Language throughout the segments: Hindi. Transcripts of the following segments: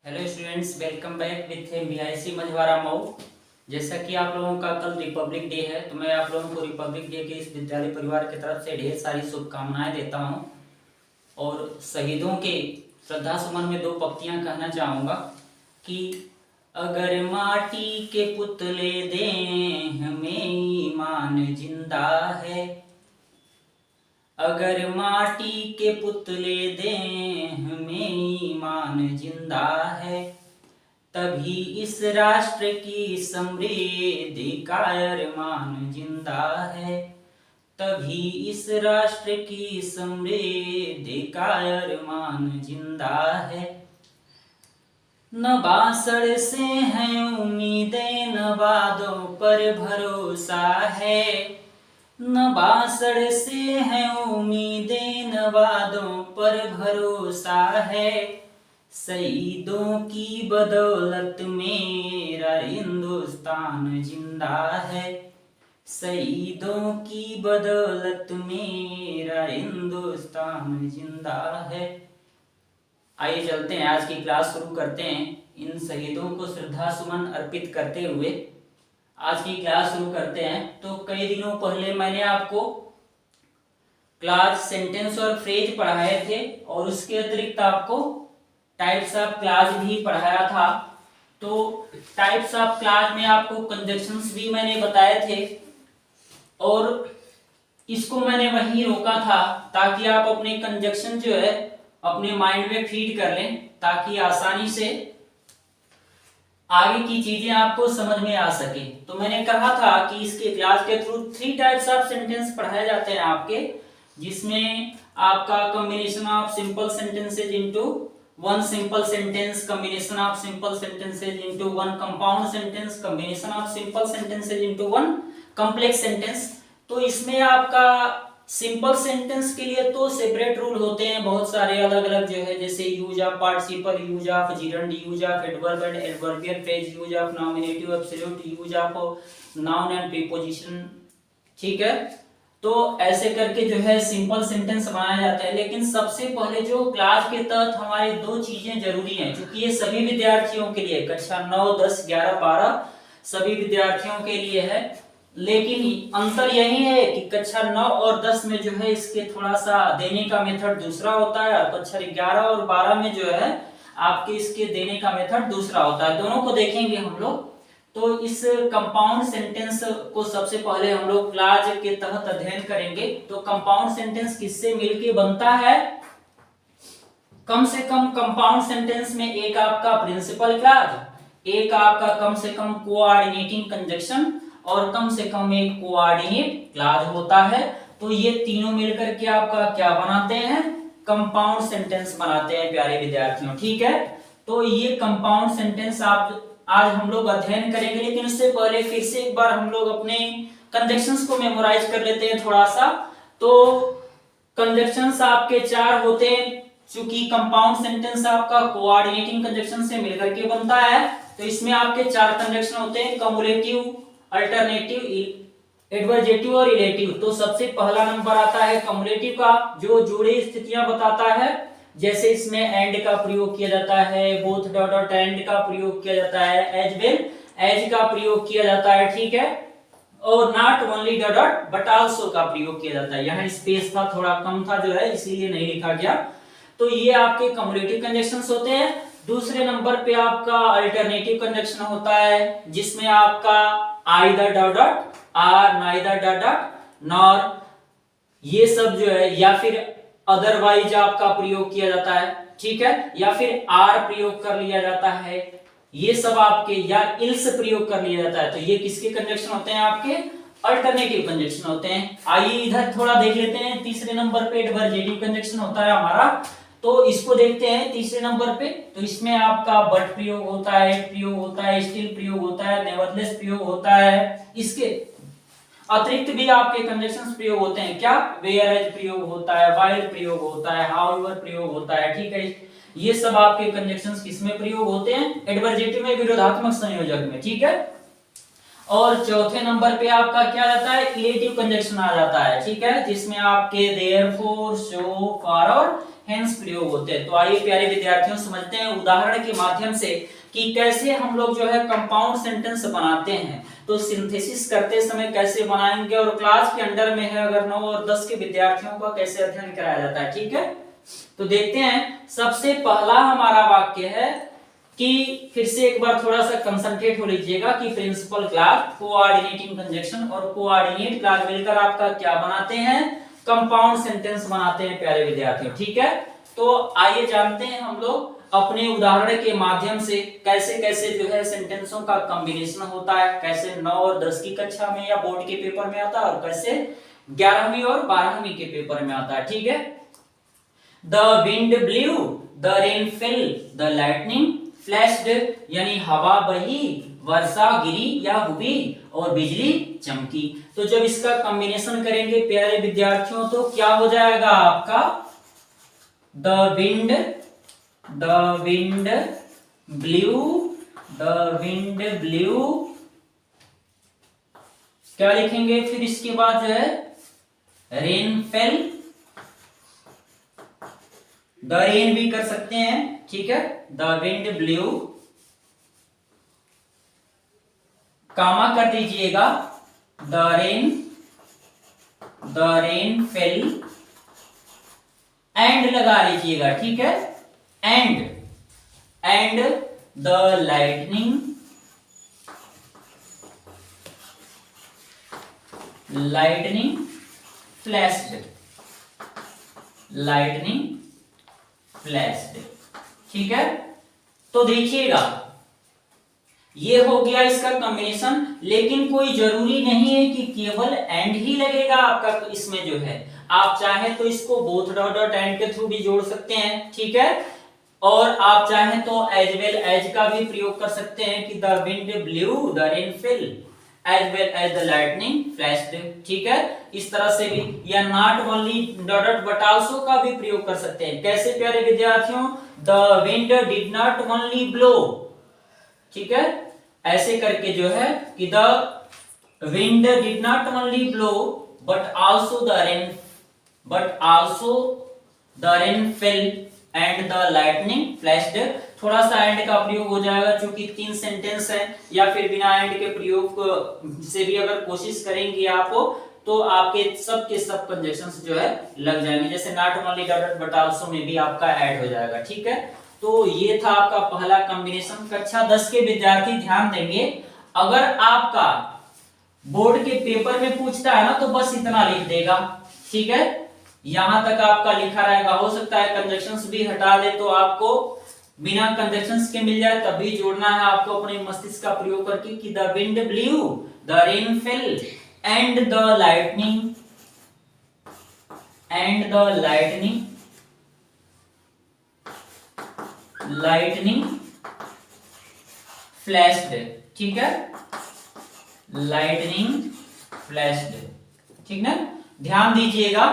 Hello students, welcome back with MBIC Majhwara Mau. जैसा कि आप लोगों का कल रिपब्लिक डे है, तो मैं आप लोगों को रिपब्लिक डे के इस विद्यालय परिवार की तरफ से ढेर सारी शुभकामनाएं देता हूं और शहीदों के श्रद्धा सुमन में दो पंक्तियां कहना चाहूँगा कि अगर माटी के पुतले दें हमें ईमान जिंदा है। अगर माटी के पुतले दें हमें ईमान जिंदा है, तभी इस राष्ट्र की समृद्धि का अरमान जिंदा है। तभी इस राष्ट्र की समृद्धि का अरमान जिंदा है। न बासड़ से हैं उम्मीदें, न वादों पर भरोसा है। न बासड़ से हैं उम्मीदें, न वादों पर भरोसा है। शहीदों की बदौलत मेरा हिंदुस्तान जिंदा है। शहीदों की बदौलत मेरा हिंदुस्तान जिंदा है। आइए चलते हैं, आज की क्लास शुरू करते हैं। इन शहीदों को श्रद्धा सुमन अर्पित करते हुए आज की क्लास शुरू करते हैं। तो कई दिनों पहले मैंने आपको क्लास सेंटेंस और फ्रेज पढ़ाए थे और उसके अतिरिक्त आपको टाइप्स ऑफ क्लास भी पढ़ाया था। तो टाइप्स ऑफ क्लास में आपको कंजक्शंस भी मैंने बताए थे और इसको मैंने वहीं रोका था ताकि आप अपने कंजक्शन जो है अपने माइंड में फीड कर लें, ताकि आसानी से आगे की चीजें आपको समझ में आ सके। तो मैंने कहा था कि इसके क्लास के थ्रू 3 टाइप्स ऑफ सेंटेंस पढ़ाए जाते हैं आपके, जिसमें आपका combination of simple sentences into one simple sentence, combination of simple sentences into one compound sentence, combination of simple sentences into one complex sentence. तो इसमें आपका सिंपल सेंटेंस के लिए तो सेपरेट रूल होते हैं बहुत सारे अलग अलग जो है, जैसे use of participle, use of gerund, use of adverb and adverbial phrase, use of nominative absolute, use of noun and preposition. ठीक है, तो ऐसे करके जो है सिंपल सेंटेंस बनाया जाता है। लेकिन सबसे पहले जो क्लास के तहत हमारे दो चीजें जरूरी हैं, क्योंकि ये सभी विद्यार्थियों के लिए कक्षा 9, 10, 11, 12 सभी विद्यार्थियों के लिए है। लेकिन अंतर यही है कि कक्षा 9 और 10 में जो है इसके थोड़ा सा देने का मेथड दूसरा होता है और कक्षा 11 और 12 में जो है आपके इसके देने का मेथड दूसरा होता है। दोनों को देखेंगे हम लोग। तो इस कंपाउंड सेंटेंस को सबसे पहले हम लोग क्लाज के तहत अध्ययन करेंगे। तो कंपाउंड सेंटेंस किससे मिलके बनता है? कम से कम कंपाउंड सेंटेंस में एक आपका प्रिंसिपल क्लाज, एक आपका कम से कम कोऑर्डिनेटिंग कंजक्शन और कम से कम एक कोऑर्डिनेट क्लाज होता है। तो ये तीनों मिलकर के आपका क्या बनाते हैं? कंपाउंड सेंटेंस बनाते हैं प्यारे विद्यार्थियों। ठीक है, तो ये कंपाउंड सेंटेंस आप आज हम लोग अध्ययन करेंगे। लेकिन उससे पहले फिर से एक बार हम लोग अपने कंजक्शंस को मेमोराइज कर लेते हैं थोड़ा सा। तो कंजक्शंस आपके 4 होते हैं। चूंकि कंपाउंड सेंटेंस आपका कोऑर्डिनेटिंग कंजक्शन से मिलकर के बनता है, तो इसमें आपके 4 कंजक्शन होते हैं, कम्युलेटिव, अल्टरनेटिव, एडवर्जेटिव और इलेटिव। तो सबसे पहला नंबर आता है कम्युलेटिव का, जो जोड़े स्थितियां बताता है। जैसे इसमें एंड का प्रयोग किया जाता है, बोथ डॉट डॉट एंड का प्रयोग किया जाता है, एज वेल एज का प्रयोग किया जाता है। ठीक है, और not only dot dot but also का प्रयोग किया जाता है। यहाँ स्पेस था थोड़ा कम था जो है, इसीलिए नहीं लिखा गया। तो ये आपके कम्युलेटिव कंजक्शंस होते हैं। दूसरे नंबर पे आपका अल्टरनेटिव कंजक्शन होता है, जिसमें आपका either dot dot, or, neither dot dot, nor, ये सब जो है, या फिर अदरवाइज आपका प्रयोग किया जाता है। ठीक है, या फिर आर प्रयोग कर लिया जाता है, ये सब आपके, या इल्स प्रयोग कर लिया जाता है। तो ये किसके कंजक्शन होते हैं? आपके अल्टरनेटिव कंजक्शन होते हैं। आइए इधर थोड़ा देख लेते हैं। तीसरे नंबर पे एडवर्जेटिव कंजक्शन होता है हमारा, तो इसको देखते हैं तीसरे नंबर पे। तो इसमें आपका बट प्रयोग होता है, प्रयोग होता है, स्टिल प्रयोग होता है, नेवरदलेस प्रयोग होता है। इसके अतिरिक्त भी आपके कंजक्शंस प्रयोग होते हैं। क्या? वेयर एज प्रयोग होता है, व्हाइल प्रयोग होता है, हाउएवर प्रयोग होता है। ठीक है, ये सब आपके कंजक्शंस किसमें प्रयोग होते हैं? एडवर्जेटिव में, विरोधात्मक संयोजक में। ठीक है, और चौथे नंबर पे आपका क्या रहता है? इलेटिव कंजक्शन आ जाता है। ठीक है, जिसमें आपके देयरफॉर, सो, फॉर और हेंस प्रयोग होते हैं। तो आइए प्यारे विद्यार्थियों समझते हैं उदाहरण के माध्यम से कि कैसे हम लोग जो है कंपाउंड सेंटेंस बनाते हैं। तो सिंथेसिस करते समय कैसे बनाएंगे और क्लास के अंडर में है अगर 9 और 10 के विद्यार्थियों का कैसे अध्ययन कराया जाता है। ठीक है, तो देखते हैं। सबसे पहला हमारा वाक्य है कि फिर से एक बार थोड़ा सा कंसंट्रेट हो लीजिएगा कि प्रिंसिपल क्लॉज, कोऑर्डिनेटिंग कंजंक्शन और कोऑर्डिनेट क्लॉज मिलकर आपका क्या बनाते हैं, कंपाउंड सेंटेंस बनाते हैं प्यारे विद्यार्थियों। ठीक है, तो आइए जानते हैं हम लोग अपने उदाहरण के माध्यम से कैसे कैसे जो है सेंटेंसों का कॉम्बिनेशन होता है, कैसे 9 और 10 की कक्षा में या बोर्ड के पेपर में आता है और कैसे 11वीं और 12वीं के पेपर में आता है। ठीक है, the wind blew, the rain fail, the lightning flashed, यानी हवा बही, वर्षा गिरी या हुई और बिजली चमकी। तो जब इसका कॉम्बिनेशन करेंगे प्यारे विद्यार्थियों तो क्या हो जाएगा आपका, the wind blew, the wind blue, क्या लिखेंगे फिर इसके बाद जो है, रेन फेल, द रेन भी कर सकते हैं। ठीक है, द विंड ब्लू, कामा कर दीजिएगा, द रेन फेल, एंड लगा लीजिएगा। ठीक है, एंड द लाइटनिंग फ्लैश्ड, ठीक है, तो देखिएगा ये हो गया इसका कॉम्बिनेशन। लेकिन कोई जरूरी नहीं है कि केवल एंड ही लगेगा आपका इसमें जो है, आप चाहे तो इसको बोथ डॉट डॉट एंड के थ्रू भी जोड़ सकते हैं। ठीक है, और आप चाहे तो एज वेल एज का भी प्रयोग कर सकते हैं कि the wind blew, the rain fell, as well as the lightning flashed. ठीक है, इस तरह से भी, या not only dot dot but also का भी प्रयोग कर सकते हैं। कैसे प्यारे विद्यार्थियों, the wind did not only blow, ठीक है, ऐसे करके जो है कि the wind did not only blow but also the rain fell and the lightning flashed. थोड़ा सा एंड का प्रयोग हो जाएगा क्योंकि 3 सेंटेंस है, या फिर बिना एंड के प्रयोग से भी अगर कोशिश करेंगे आप तो आपके सब के सब कंजक्शंस जो है लग जाएंगे। जैसे not only dot but also में भी आपका ऐड हो जाएगा। ठीक है, तो ये था आपका पहला कॉम्बिनेशन। कक्षा 10 के विद्यार्थी ध्यान देंगे, अगर आपका बोर्ड के पेपर में पूछता है ना तो बस इतना लिख देगा। ठीक है, यहां तक आपका लिखा रहेगा। हो सकता है कंजक्शंस भी हटा दे तो आपको बिना कंजक्शंस के मिल जाए, तभी जोड़ना है आपको अपने मस्तिष्क का प्रयोग करके कि the wind blew, the rain fell and the lightning flashed. ठीक है, लाइटनिंग फ्लैश्ड, ठीक ना, ध्यान दीजिएगा।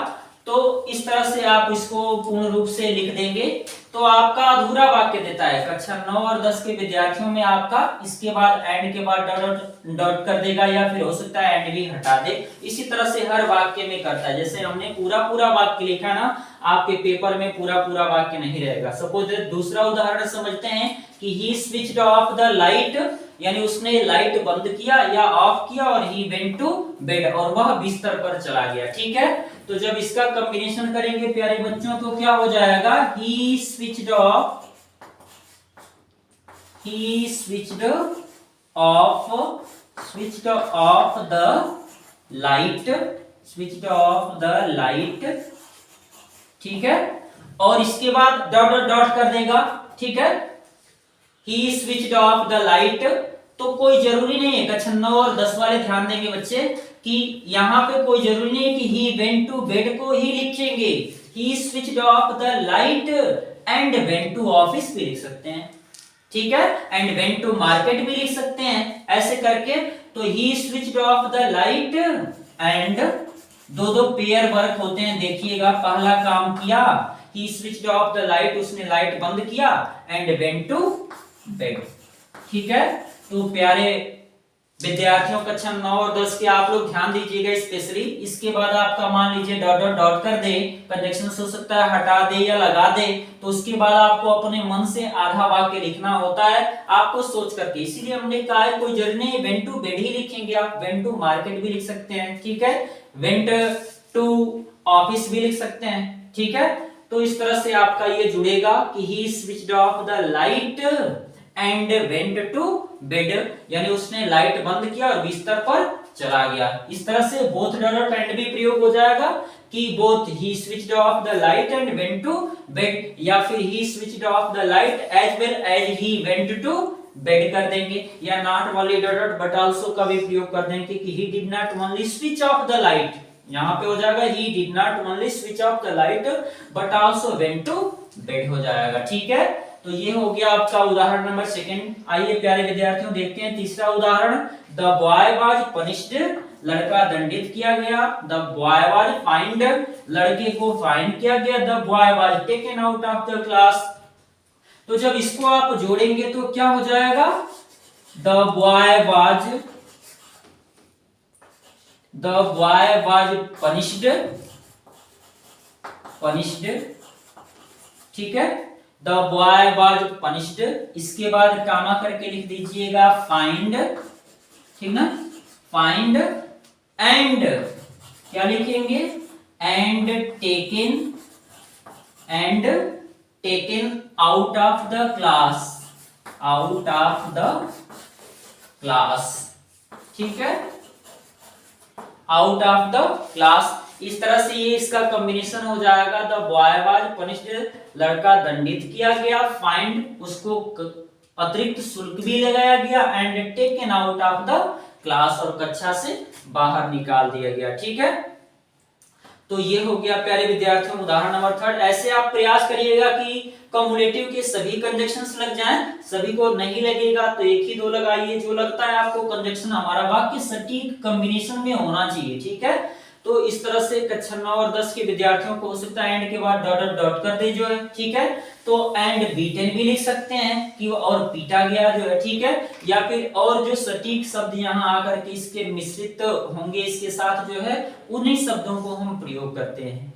तो इस तरह से आप इसको पूर्ण रूप से लिख देंगे तो आपका अधूरा वाक्य देता है। कक्षा 9 और 10 के विद्यार्थियों में आपका इसके बाद एंड के बाद डॉट डॉट कर देगा, या फिर हो सकता है एंड भी हटा दे। इसी तरह से हर वाक्य में करता है। जैसे हमने पूरा वाक्य लिखा ना, आपके पेपर में पूरा वाक्य नहीं रहेगा। सपोज दूसरा उदाहरण समझते हैं कि he switched off the light, यानी उसने लाइट बंद किया या ऑफ किया, और ही वेंट टू बेड, और वह बिस्तर पर चला गया। ठीक है, तो जब इसका कॉम्बिनेशन करेंगे प्यारे बच्चों तो क्या हो जाएगा, ही स्विच्ड ऑफ द लाइट, ठीक है, और इसके बाद डॉट डॉट डॉट कर देगा। ठीक है, ही स्विच्ड ऑफ द लाइट, तो कोई जरूरी नहीं है, कक्षा 9 और 10 वाले ध्यान देंगे बच्चे कि यहाँ पे कोई जरूरी नहीं है कि ही वेंट टू बेड को ही लिखेंगे। He switched off the light and went to office भी लिख सकते हैं। ठीक है, एंड वेंट टू मार्केट भी लिख सकते हैं, ऐसे करके। तो he switched off the light and दो पेयर वर्क होते हैं। देखिएगा, पहला काम किया, he switched off the light, उसने लाइट बंद किया, एंड वेंट टू बेड। ठीक है, तो प्यारे विद्यार्थियों कक्षा 9 और 10 के आप लोग ध्यान दीजिएगा स्पेशली। इसके बाद आपका मान लीजिए डॉट डॉट डॉट कर दे, कंजक्शन हो सकता है हटा दे या लगा दे, तो उसके बाद आपको अपने मन से आधा वाक्य लिखना होता है, आपको सोच करके। इसीलिए हमने कहा है कोई जरूरी नहीं वेंट टू बेड ही लिखेंगे, आप वेंट टू मार्केट भी लिख सकते हैं, ठीक है, वेंट टू ऑफिस भी लिख सकते हैं, ठीक है। तो इस तरह से आपका ये जुड़ेगा कि he switched off the light and went to bed, यानी उसने लाइट बंद किया और बिस्तर पर चला गया। इस तरह से बोथ डॉट एंड भी प्रयोग हो जाएगा कि both he switched off the light and went to bed, या फिर he switched off the light as well as he went to bed कर देंगे, या not only dot but also का भी प्रयोग कर देंगे कि he did not only switch off the light, यहाँ पे हो जाएगा he did not only switch off the light but also went to bed हो जाएगा, ठीक है। तो ये हो गया आपका उदाहरण नंबर सेकंड। आइए प्यारे विद्यार्थियों देखते हैं तीसरा उदाहरण। द बॉय वाज पनिश्ड, लड़का दंडित किया गया। द बॉय वाज फाइंड, लड़के को फाइन किया गया। The boy was taken out of the class. तो जब इसको आप जोड़ेंगे तो क्या हो जाएगा, द बॉय वाज पनिश्ड, ठीक है, द बॉय वाज पनिश्ड। इसके बाद कामा करके लिख दीजिएगा फाइंड, ठीक ना, फाइंड एंड क्या लिखेंगे, and taken out of the class, ठीक है, आउट ऑफ द क्लास। इस तरह से ये इसका कॉम्बिनेशन हो जाएगा, द बॉय वाज पनिश्ड, लड़का दंडित किया गया, फाइंड उसको अतिरिक्त शुल्क भी लगाया गया, and taken out of the class और कक्षा से बाहर निकाल दिया गया, ठीक है। तो ये हो गया प्यारे विद्यार्थियों उदाहरण नंबर थर्ड। ऐसे आप प्रयास करिएगा कि कम्युलेटिव के सभी कंजक्शंस लग जाएं, सभी को नहीं लगेगा तो एक ही दो लगाइए, जो लगता है आपको कंजक्शन हमारा वाक्य सटीक कॉम्बिनेशन में होना चाहिए, ठीक है। तो इस तरह से कक्षा 9 और 10 के विद्यार्थियों को हो सकता है एंड के बाद डॉट डॉट डॉट कर दे जो है, ठीक है। तो एंड बीटन भी लिख सकते हैं कि और पीटा गया जो है, ठीक है, या फिर और जो सटीक शब्द यहाँ आकर के इसके मिश्रित होंगे इसके साथ जो है, उन्हीं शब्दों को हम प्रयोग करते हैं।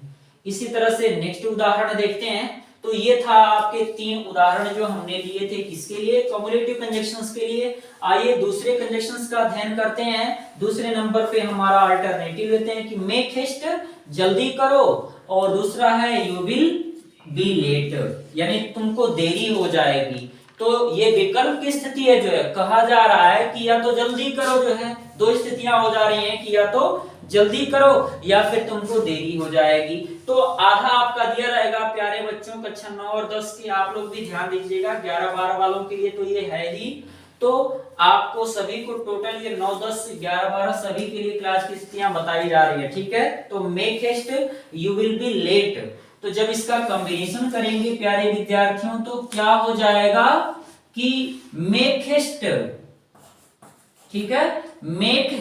इसी तरह से नेक्स्ट उदाहरण देखते हैं। तो ये था आपके 3 उदाहरण जो हमने लिए थे, किसके लिए, कम्युलेटिव कंजक्शंस के लिए। आइए दूसरे कंजक्शंस का अध्ययन करते हैं। दूसरे नंबर पे हमारा अल्टरनेटिव लेते हैं कि मेक हेस्ट, जल्दी करो, और दूसरा है यू विल बी लेट, यानी तुमको देरी हो जाएगी। तो ये विकल्प की स्थिति है जो है, कहा जा रहा है कि या तो जल्दी करो जो है, दो स्थितियां हो जा रही हैं कि या तो जल्दी करो या फिर तुमको देरी हो जाएगी। तो आधा आपका दिया रहेगा प्यारे बच्चों कक्षा 9 और 10 की, आप लोग भी ध्यान दीजिएगा, 11-12 वालों के लिए तो ये है ही। तो आपको सभी को टोटल ये 9, 10, 11, 12 सभी के लिए क्लास की स्थितियां बताई जा रही है, ठीक है। तो make haste, you will be late, तो जब इसका कॉम्बिनेशन करेंगे प्यारे विद्यार्थियों तो क्या हो जाएगा कि मेक हेस्ट, ठीक है, मेक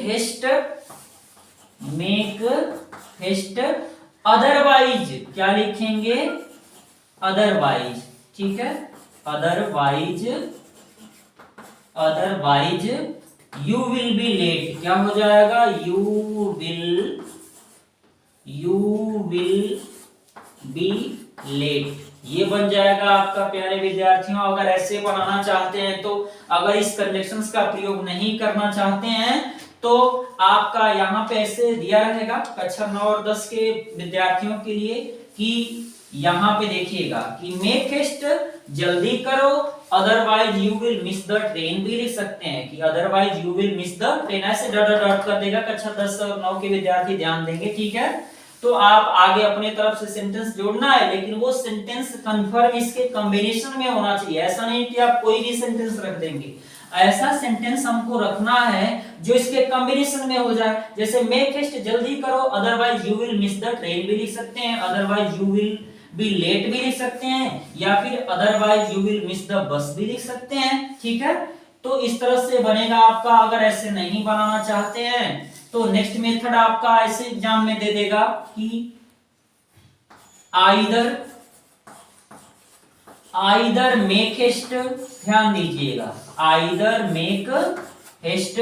हेस्ट अदरवाइज क्या लिखेंगे, अदरवाइज, ठीक है, otherwise you will be late, क्या हो जाएगा, यू विल बी लेट, ये बन जाएगा आपका प्यारे विद्यार्थियों। अगर ऐसे बनाना चाहते हैं तो, अगर इस कंजक्शंस का प्रयोग नहीं करना चाहते हैं तो आपका यहाँ पे ऐसे दिया रहेगा कक्षा 9 और 10 के विद्यार्थियों के लिए कि यहाँ पे देखिएगा कि मेक हेस्ट, जल्दी करो, otherwise you will miss the train भी लिख सकते हैं कि otherwise you will miss the train, ऐसे डॉट डॉट कर देगा। कक्षा 10 और 9 के विद्यार्थी ध्यान देंगे, ठीक है। तो आप आगे अपने तरफ से सेंटेंस जोड़ना है, लेकिन वो सेंटेंस कंफर्म इसके कॉम्बिनेशन में होना चाहिए। ऐसा नहीं कि आप कोई भी सेंटेंस रख देंगे, ऐसा सेंटेंस हमको रखना है जो इसके कॉम्बिनेशन में हो जाए। जैसे मेक हेस्ट, जल्दी करो, otherwise you will miss the train भी लिख सकते हैं, otherwise you will be late भी लिख सकते हैं, या फिर otherwise you will miss the bus भी लिख सकते हैं, ठीक है। तो इस तरह से बनेगा आपका। अगर ऐसे नहीं बनाना चाहते हैं तो नेक्स्ट मेथड आपका ऐसे एग्जाम में दे देगा कि आइदर मेक हेस्ट, ध्यान दीजिएगा, आइदर मेक हेस्ट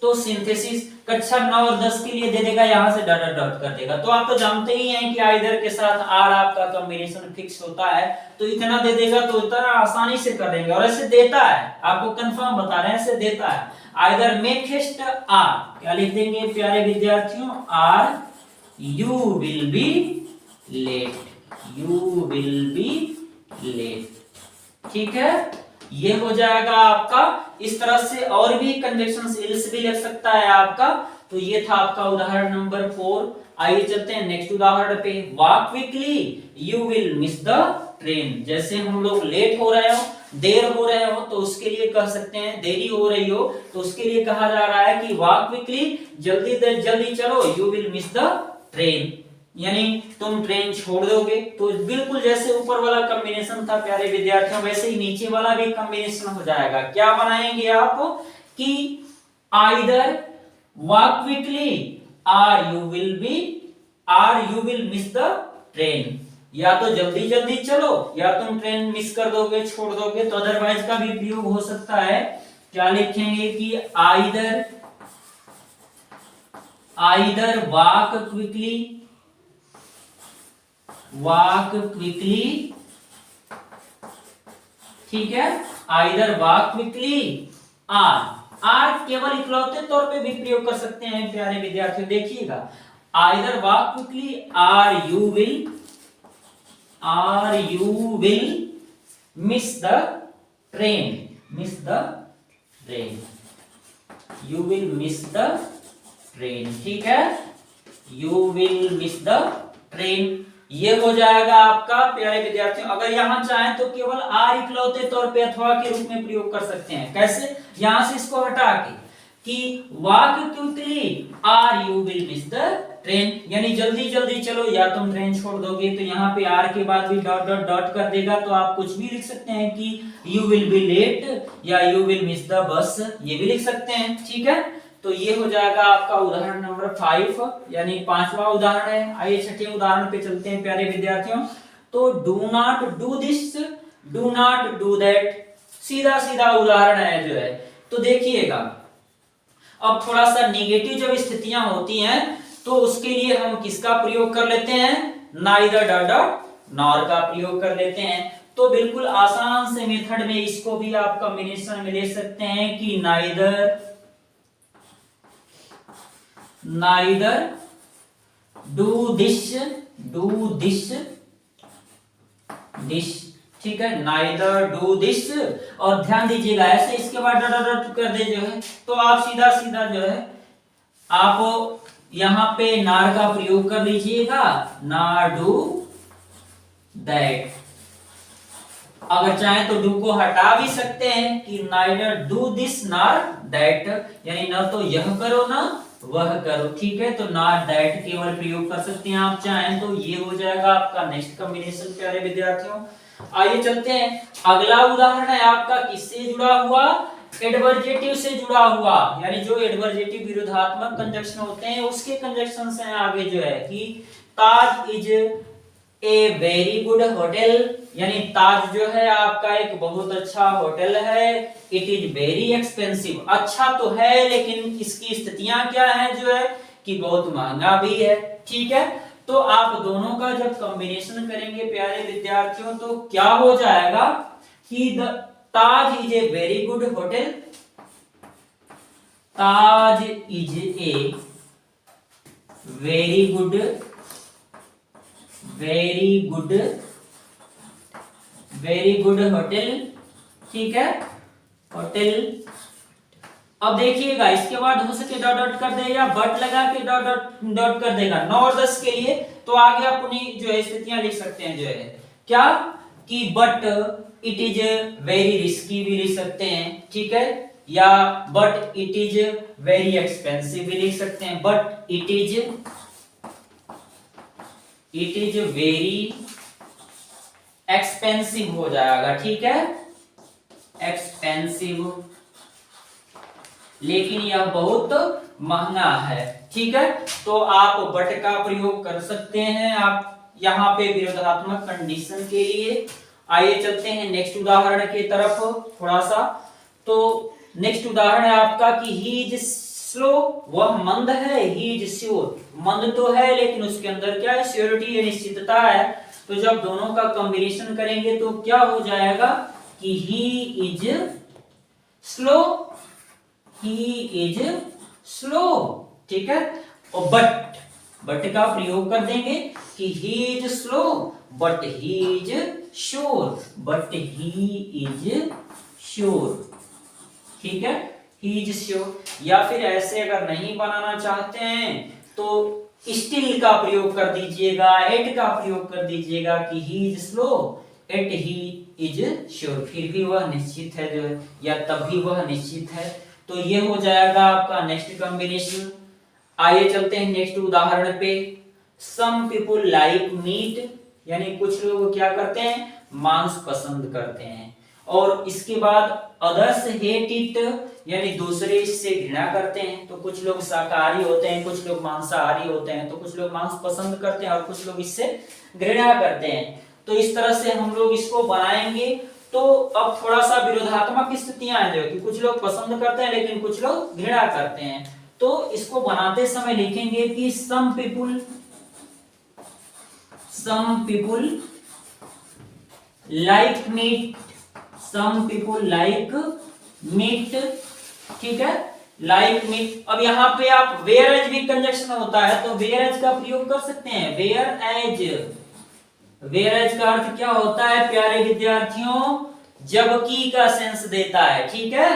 तो सिंथेसिस कक्षा 9 और 10 के लिए दे देगा, यहाँ से डॉट डॉट कर देगा। तो आप तो जानते ही हैं कि आइदर के साथ आर आपका कॉम्बिनेशन फिक्स होता है, तो इतना दे देगा तो इतना आसानी से कर देंगे। और ऐसे देता है, आपको कंफर्म बता रहे हैं, ऐसे देता है आइदर मेकेस्ट आर, क्या लिख देंगे प्यारे विद्यार्थियों, or you will be late, you will be late. ठीक है, ये हो जाएगा आपका। इस तरह से और भी कंजक्शंस इल्स भी लग सकता है आपका। तो ये था आपका उदाहरण नंबर 4। आइए चलते हैं नेक्स्ट उदाहरण पे। Walk quickly you will miss the train. जैसे हम लोग लेट हो रहे हो, देर हो रहे हो, तो उसके लिए कह सकते हैं, देरी हो रही हो तो उसके लिए कहा जा रहा है कि वॉक क्विकली, जल्दी जल्दी चलो, you will miss the train, यानी तुम ट्रेन छोड़ दोगे। तो बिल्कुल जैसे ऊपर वाला कॉम्बिनेशन था प्यारे विद्यार्थियों, वैसे ही नीचे वाला भी कॉम्बिनेशन हो जाएगा। क्या बनाएंगे आप कि either walk quickly or you will miss the train, या तो जल्दी जल्दी चलो या तुम ट्रेन मिस कर दोगे, छोड़ दोगे। तो अदरवाइज का भी प्रयोग हो सकता है। क्या लिखेंगे कि आइदर वॉक क्विकली, ठीक है, आइदर वॉक क्विकली आर केवल इकलौते तौर पे भी प्रयोग कर सकते हैं प्यारे विद्यार्थियों। देखिएगा, either walk quickly or you will miss the train, you will miss the train. ठीक है, you will miss the train, ये हो जाएगा आपका प्यारे विद्यार्थियों। अगर यहां चाहें तो केवल आर इकलौते तौर पे अथवा के रूप में प्रयोग कर सकते हैं। कैसे, यहां से इसको हटा के कि walk quickly or you will miss the train, यानी जल्दी जल्दी चलो या तुम ट्रेन छोड़ दोगे। तो यहाँ पे आर के बाद भी डॉट डॉट डॉट कर देगा, तो आप कुछ भी लिख सकते हैं कि यू विल बी लेट या यू विल मिस द बस, ये भी लिख सकते हैं। ठीक है, तो ये हो जाएगा आपका उदाहरण नंबर 5, यानी 5वां उदाहरण है। आइए छठे उदाहरण पे चलते हैं प्यारे विद्यार्थियों। तो do not do this, do not do that, सीधा सीधा उदाहरण है जो है। तो देखिएगा, अब थोड़ा सा नेगेटिव जब स्थितियां होती हैं तो उसके लिए हम किसका प्रयोग कर लेते हैं, नाइदर डॉट डॉट नॉर का प्रयोग कर लेते हैं। तो बिल्कुल आसान से मेथड में इसको भी आप कॉम्बिनेशन में ले सकते हैं कि नाइदर डू दिस, ठीक है, नाइदर डू दिस। और ध्यान दीजिएगा, ऐसे इसके बाद डॉट डॉट कर दे जो है, तो आप सीधा सीधा जो है आप यहां पे नार का प्रयोग कर लीजिएगा, ना डू दैट। अगर चाहे तो डू को हटा भी सकते हैं कि नाइदर डू दिस नार दैट, यानी ना तो यह करो ना वह करो। ठीक है, तो नॉट दैट केवल प्रयोग कर सकते हैं आप चाहें तो। ये हो जाएगा आपका नेक्स्ट कॉम्बिनेशन प्यारे विद्यार्थियों। आइए चलते हैं, अगला उदाहरण है आपका किससे जुड़ा हुआ, एडवर्जेटिव से जुड़ा हुआ, यानी जो एडवर्जेटिव विरोधात्मक कंजक्शन होते हैं उसके कंजक्शन से आगे जो है कि Taj is a very good hotel, यानी ताज जो है आपका एक बहुत अच्छा होटल है। इट इज वेरी एक्सपेंसिव, अच्छा तो है लेकिन इसकी स्थितियां क्या है जो है कि बहुत महंगा भी है। ठीक है, तो आप दोनों का जब कॉम्बिनेशन करेंगे प्यारे विद्यार्थियों तो क्या हो जाएगा कि the Taj is a very good hotel, Taj is a very good hotel. ठीक है, होटल। अब देखिएगा, इसके बाद हो सके डॉट डॉट कर दे या बट लगा के डॉट डॉट डॉट कर देगा 9 और 10 के लिए। तो आगे अपनी जो है स्थितियां लिख सकते हैं जो है क्या कि but it is very risky भी लिख सकते हैं। ठीक है, या but it is very expensive भी लिख सकते हैं। But it is very expensive हो जाएगा। ठीक है, एक्सपेंसिव, लेकिन यह बहुत महंगा है। ठीक है, तो आप बट का प्रयोग कर सकते हैं आप यहाँ पे विरोधात्मक कंडीशन के लिए। आइए चलते हैं नेक्स्ट उदाहरण की तरफ थोड़ा सा। तो नेक्स्ट उदाहरण है आपका कि ही इज स्लो वह मंद है, ही इज श्योर मंद तो है लेकिन उसके अंदर क्या है, श्योरिटी निश्चितता है। तो जब दोनों का कॉम्बिनेशन करेंगे तो क्या हो जाएगा कि he is slow, he is slow, ठीक है। और बट का प्रयोग कर देंगे कि he is slow but he is sure, but he is sure, ठीक है, ही इज श्योर। या फिर ऐसे अगर नहीं बनाना चाहते हैं तो स्टिल का प्रयोग कर दीजिएगा, एट का प्रयोग कर दीजिएगा कि he is slow eight he is sure, फिर भी वह निश्चित है जो है, या तब भी वह निश्चित है। तो ये हो जाएगा आपका नेक्स्ट कॉम्बिनेशन। आइए चलते हैं नेक्स्ट उदाहरण पे। सम पीपुल लाइक मीट, यानी कुछ लोग क्या करते हैं, मांस पसंद करते हैं। और इसके बाद अदर्स हेट इट, यानी दूसरे इससे घृणा करते हैं। तो कुछ लोग शाकाहारी होते हैं, कुछ लोग मांसाहारी होते हैं, तो कुछ लोग मांस पसंद करते हैं और कुछ लोग इससे घृणा करते हैं। तो इस तरह से हम लोग इसको बनाएंगे। तो अब थोड़ा सा विरोधात्मक स्थितियां हैं जो कि कुछ लोग पसंद करते हैं लेकिन कुछ लोग घृणा करते हैं। तो इसको बनाते समय लिखेंगे कि सम पीपुल लाइक मीट, सम पीपुल लाइक मीट, ठीक है, लाइक मीट। अब यहाँ पे आप वेयर एज भी कंजक्शन होता है तो वेयर एज का प्रयोग कर सकते हैं। वेयर एज का अर्थ क्या होता है प्यारे विद्यार्थियों, जबकि का सेंस देता है, ठीक है।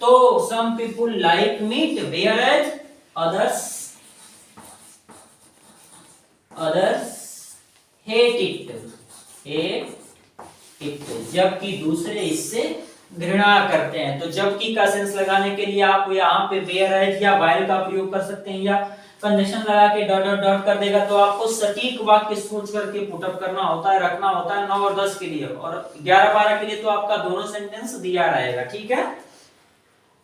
तो some people like meat whereas others hate it, जबकि दूसरे इससे घृणा करते हैं। तो जबकि का सेंस लगाने के लिए आप यहाँ पे वेयर एज या वाइल का प्रयोग कर सकते हैं, या कंजक्शन लगा के डॉट डॉट डॉट कर देगा। तो आपको सटीक वाक्य सोच करके पुट अप करना होता है, रखना होता है 9 और 10 के लिए, और 11-12 के लिए तो आपका दोनों सेंटेंस दिया रहेगा, ठीक है।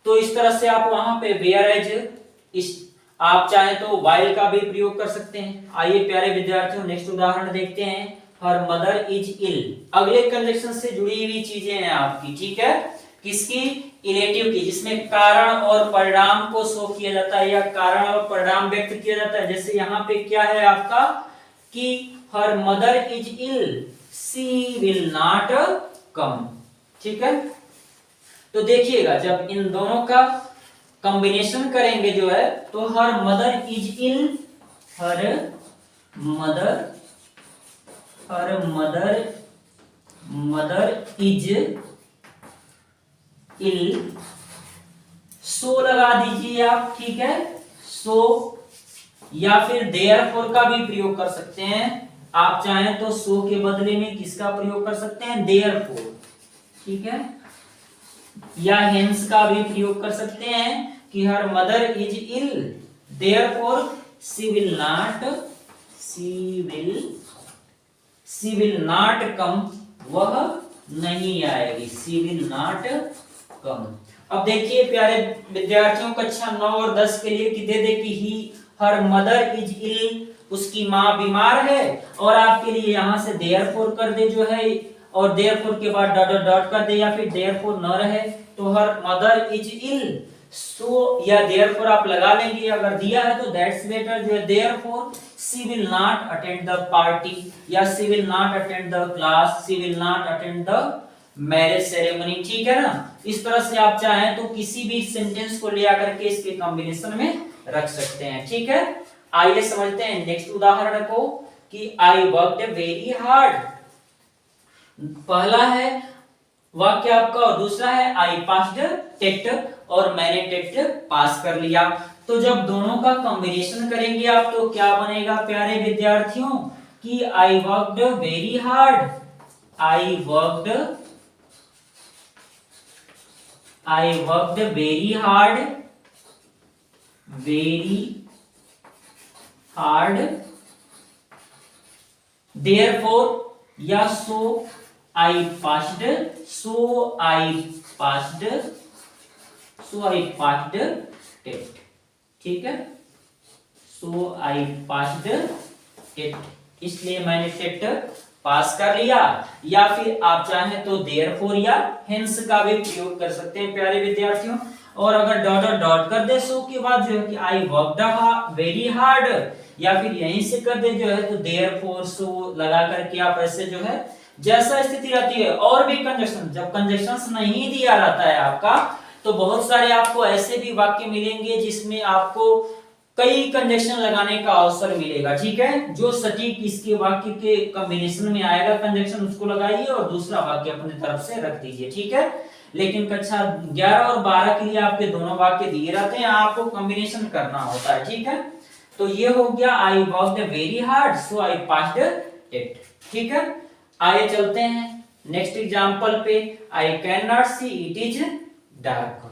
तो इस तरह से आप वहां पे वेयर एज, आप चाहे तो वाइल का भी प्रयोग कर सकते हैं। आइए प्यारे विद्यार्थियों नेक्स्ट उदाहरण देखते हैं। हर मदर इज इल, अगले कंजक्शन से जुड़ी हुई चीजें हैं आपकी, ठीक है, किसकी, इलेटिव की, जिसमें कारण और परिणाम को शो किया जाता है या कारण और परिणाम व्यक्त किया जाता है। जैसे यहाँ पे क्या है आपका कि her mother is ill she will not come, ठीक है। तो देखिएगा जब इन दोनों का कॉम्बिनेशन करेंगे जो है, तो her mother is ill, her mother is ill, so लगा दीजिए आप, ठीक है, सो। या फिर देयरफॉर का भी प्रयोग कर सकते हैं। आप चाहें तो सो के बदले में किसका प्रयोग कर सकते हैं, देयरफॉर, ठीक है। या हेंस का भी प्रयोग कर सकते हैं कि her mother is ill therefore she will not come, वह नहीं आएगी, शी विल नॉट कम। अब देखिए प्यारे विद्यार्थियों कक्षा 9 और 10 के लिए कि दे दे कि ही हर मदर इज इल, उसकी माँ बीमार है, और आपके लिए यहाँ से देयरफॉर कर दे जो है, और देयरफॉर के बाद डॉट डॉट डॉट कर दे, या फिर देयरफॉर न रहे तो हर मदर इज इल, सो या देयरफॉर आप लगा लेंगे। अगर दिया है तो दैट्स बेटर जो है, therefore she will not attend the party, या she will not attend the class, she will not attend the marriage ceremony, ठीक है ना। इस तरह से आप चाहें तो किसी भी सेंटेंस को ले आकर के इसके कॉम्बिनेशन में रख सकते हैं, ठीक है। आइए समझते हैं नेक्स्ट उदाहरण को कि आई वर्कड वेरी हार्ड। पहला है वाक्य आपका और दूसरा है आई पास्ड टेट, और मैंने टेट पास कर लिया। तो जब दोनों का कॉम्बिनेशन करेंगे आप तो क्या बनेगा प्यारे विद्यार्थियों कि आई वर्कड वेरी हार्ड, आई वर्कड वेरी हार्ड, therefore या so I passed टेट, ठीक है, so I passed टेट, इसलिए मैंने टेट पास कर लिया। या फिर आप चाहें तो therefore या hence का भी प्रयोग कर सकते हैं प्यारे विद्यार्थियों। और अगर डॉट डॉट डॉट कर दे सो के बाद जो है कि आई वर्कड वेरी हार्ड, या फिर यहीं से कर दे जो है तो देयरफॉर सो लगा करके आप ऐसे जो है जैसा स्थिति रहती है। और भी कंजक्शन, जब कंजक्शंस नहीं दिया रहता है आपका तो बहुत सारे आपको ऐसे भी वाक्य मिलेंगे जिसमें आपको कई कंजक्शन लगाने का अवसर मिलेगा, ठीक है। जो सटीक इसके वाक्य के कॉम्बिनेशन में आएगा कंजक्शन उसको लगाइए और दूसरा वाक्य अपने तरफ से रख दीजिए, ठीक है। लेकिन कक्षा 11 और 12 के लिए आपके दोनों वाक्य दिए रहते हैं, आपको कॉम्बिनेशन करना होता है, ठीक है। तो ये हो गया I worked very hard so I passed it, ठीक है। आगे चलते हैं नेक्स्ट एग्जांपल पे, I can not see it is dark.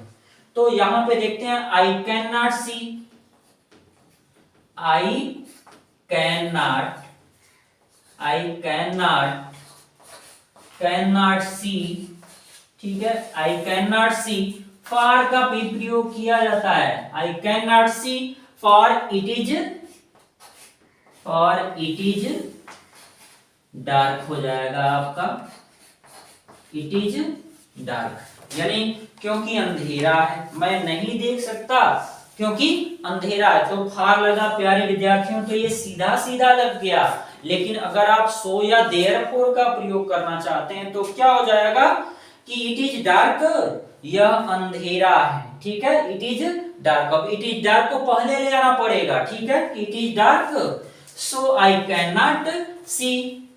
तो यहां पे देखते हैं I can not see, I cannot see, ठीक है। I cannot see for का भी प्रयोग किया जाता है। I cannot see for it is dark हो जाएगा आपका, it is dark, यानी क्योंकि अंधेरा है, मैं नहीं देख सकता क्योंकि अंधेरा है। तो फार लगा प्यारे विद्यार्थियों, तो ये सीधा सीधा लग गया। लेकिन अगर आप सो या देयरफॉर का प्रयोग करना चाहते हैं तो क्या हो जाएगा कि इट इज डार्क, यह अंधेरा है, ठीक है। इट इज डार्क, अब इट इज डार्क को पहले ले आना पड़ेगा, ठीक है। It is dark so I can not see,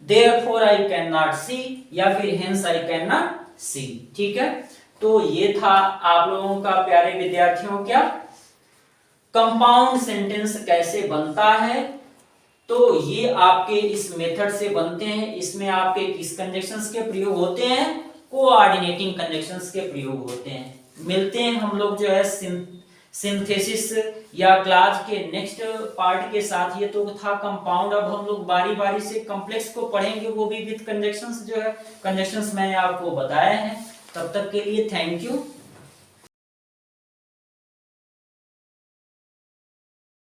therefore I can not see, या फिर hence I can not see, ठीक है। तो ये था आप लोगों का प्यारे विद्यार्थियों क्या कंपाउंड सेंटेंस कैसे बनता है। तो ये आपके इस मेथड से बनते हैं। इसमें आपके किस कंजक्शंस के प्रयोग होते हैं, कोऑर्डिनेटिंग कंजक्शंस के प्रयोग होते हैं। मिलते हैं हम लोग जो है सिंथेसिस या क्लास के नेक्स्ट पार्ट के साथ। ये तो था कंपाउंड, अब हम लोग बारी बारी से कॉम्प्लेक्स को पढ़ेंगे, वो भी विद कंजक्शंस जो है कंजक्शंस मैंने आपको बताए हैं। तब तक के लिए थैंक यू।